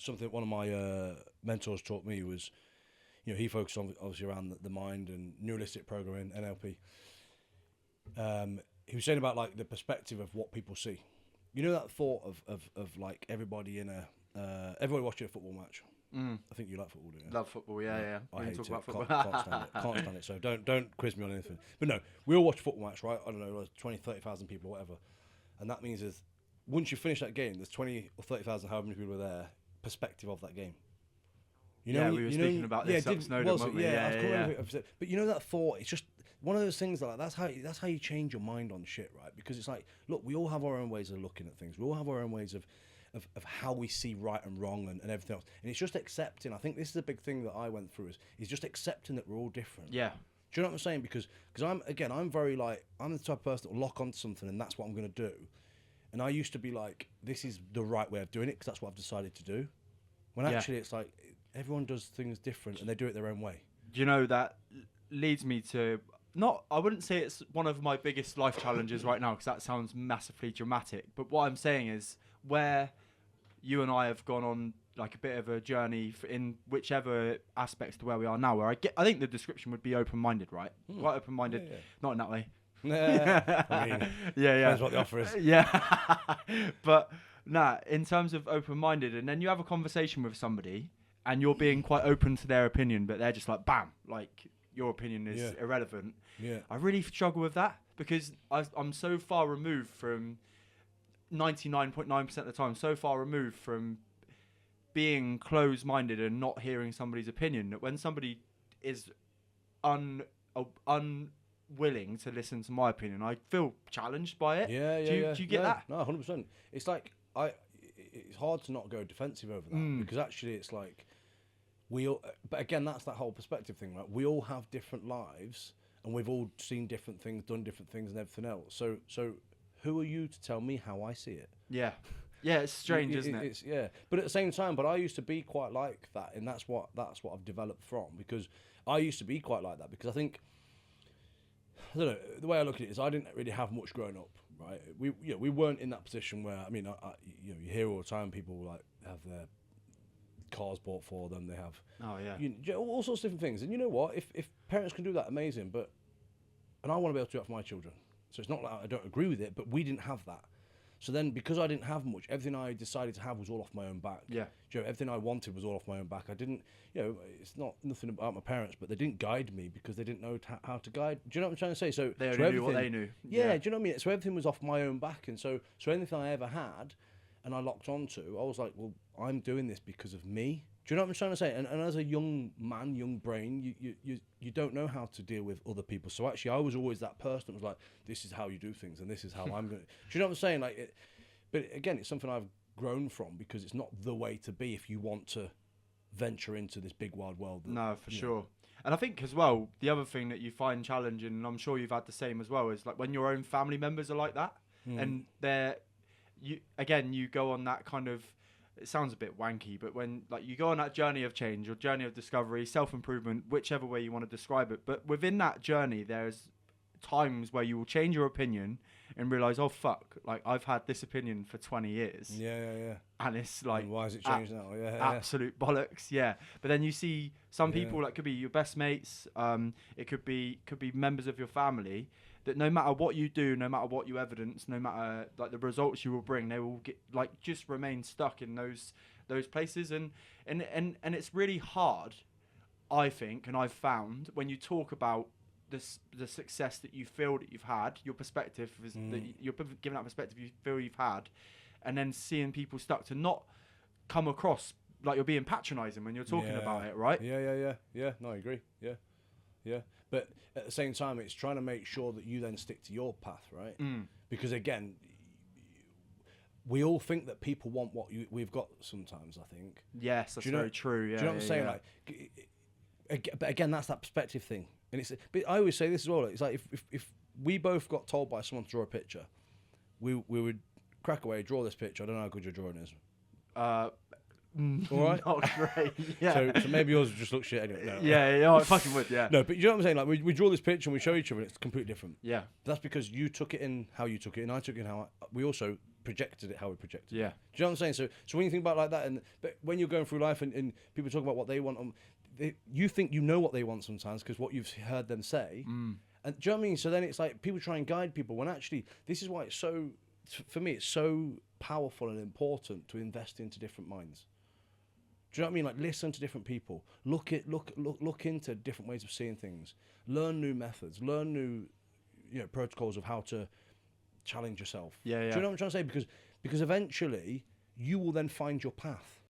something one of my mentors taught me was, he focused on obviously around the mind and neuralistic programming, NLP. He was saying about like the perspective of what people see. You know that thought of like everybody everybody watching a football match. I think you like football, do you? Love football, yeah. I We hate talk it. about football. Can't stand it. Can't stand it. So don't quiz me on anything. But no, we all watch a football match, right? I don't know, 20, 30,000 people, whatever. And that means is once you finish that game, there's 20 or 30,000, however many people were there, perspective of that game. We were speaking about this up Snowdon, weren't we? Yeah. But you know that thought, it's just one of those things that like, that's how you change your mind on shit, right? Because it's like, look, we all have our own ways of looking at things. We all have our own ways of how we see right and wrong and everything else. And it's just accepting. I think this is a big thing that I went through is just accepting that we're all different. Yeah. Do you know what I'm saying? Because I'm very like, I'm the type of person that will lock onto something and that's what I'm going to do. And I used to be like, this is the right way of doing it because that's what I've decided to do. When actually it's like, everyone does things different and they do it their own way. Do you know, that leads me to, I wouldn't say it's one of my biggest life challenges right now because that sounds massively dramatic. But what I'm saying is where you and I have gone on like a bit of a journey in whichever aspects to where we are now, where I think the description would be open-minded, right? Quite open-minded, not in that way. I mean, depends what the offer is. Yeah. But in terms of open-minded, and then you have a conversation with somebody and you're being quite open to their opinion, but they're just like, bam, like your opinion is irrelevant. Yeah. I really struggle with that because I'm so far removed from 99.9% of the time, so far removed from being closed-minded and not hearing somebody's opinion, that when somebody is unwilling to listen to my opinion, I feel challenged by it. Do you get that? No, 100%. It's like it's hard to not go defensive over that because actually it's like but again, that's that whole perspective thing, right? We all have different lives and we've all seen different things, done different things, and everything else. So who are you to tell me how I see it? Yeah, it's strange, isn't it? But at the same time, I used to be quite like that, and that's what I've developed from, because I used to be quite like that because I think, I don't know, the way I look at it is I didn't really have much growing up, right? We weren't in that position where, I mean, you hear all the time people like have their cars bought for them, they have all sorts of different things, and you know what? If parents can do that, amazing. And I want to be able to do that for my children. So it's not like I don't agree with it, but we didn't have that. So then, because I didn't have much, everything I decided to have was all off my own back. Yeah. Everything I wanted was all off my own back. I didn't, it's nothing about my parents, but they didn't guide me because they didn't know how to guide. Do you know what I'm trying to say? So they only knew what they knew. Yeah, do you know what I mean? So everything was off my own back, and so anything I ever had, and I locked onto, I was like, well, I'm doing this because of me. Do you know what I'm trying to say? And as a young man, young brain, you don't know how to deal with other people. So actually, I was always that person that was like, this is how you do things, and this is how I'm going to... Do you know what I'm saying? But again, it's something I've grown from because it's not the way to be if you want to venture into this big wild world. No, for sure. And I think as well, the other thing that you find challenging, and I'm sure you've had the same as well, is like when your own family members are like that, and you go on that kind of... It sounds a bit wanky, but when like you go on that journey of change or journey of discovery, self-improvement, whichever way you want to describe it, but within that journey, there's times where you will change your opinion and realize, oh fuck, like I've had this opinion for 20 years. Yeah. And it's like, and why has it changed now? Absolute bollocks. Yeah. But then you see some people, like could be your best mates, it could be members of your family, that no matter what you do, no matter what you evidence, no matter like the results you will bring, they will get like just remain stuck in those places, and it's really hard, I think, and I've found when you talk about the success that you feel that you've had, your perspective is that you're giving that perspective you feel you've had, and then seeing people stuck to not come across like you're being patronising when you're talking about it, right? Yeah. No, I agree. Yeah. But at the same time, it's trying to make sure that you then stick to your path, right? Because again, we all think that people want what we've got sometimes, I think. Yes, that's very true. Yeah, do you know what I'm saying? Like, but again, that's that perspective thing. And but I always say this as well. It's like if we both got told by someone to draw a picture, we would crack away, draw this picture. I don't know how good your drawing is. All right. Not great. Yeah. So maybe yours just looks shit anyway. No. Yeah, it fucking would. Yeah. No, but you know what I'm saying? Like we draw this picture and we show each other, and it's completely different. Yeah. That's because you took it in how you took it, and I took it in how we also projected it how we projected. Yeah. Do you know what I'm saying? So when you think about it like that, but when you're going through life and people talk about what they want, you think you know what they want sometimes because what you've heard them say. And do you know what I mean? So then it's like people try and guide people when actually this is why it's so, for me, it's so powerful and important to invest into different minds. Do you know what I mean? Like listen to different people, look into different ways of seeing things, learn new methods, learn new, protocols of how to challenge yourself. Yeah, yeah. Do you know what I'm trying to say? Because eventually you will then find your path.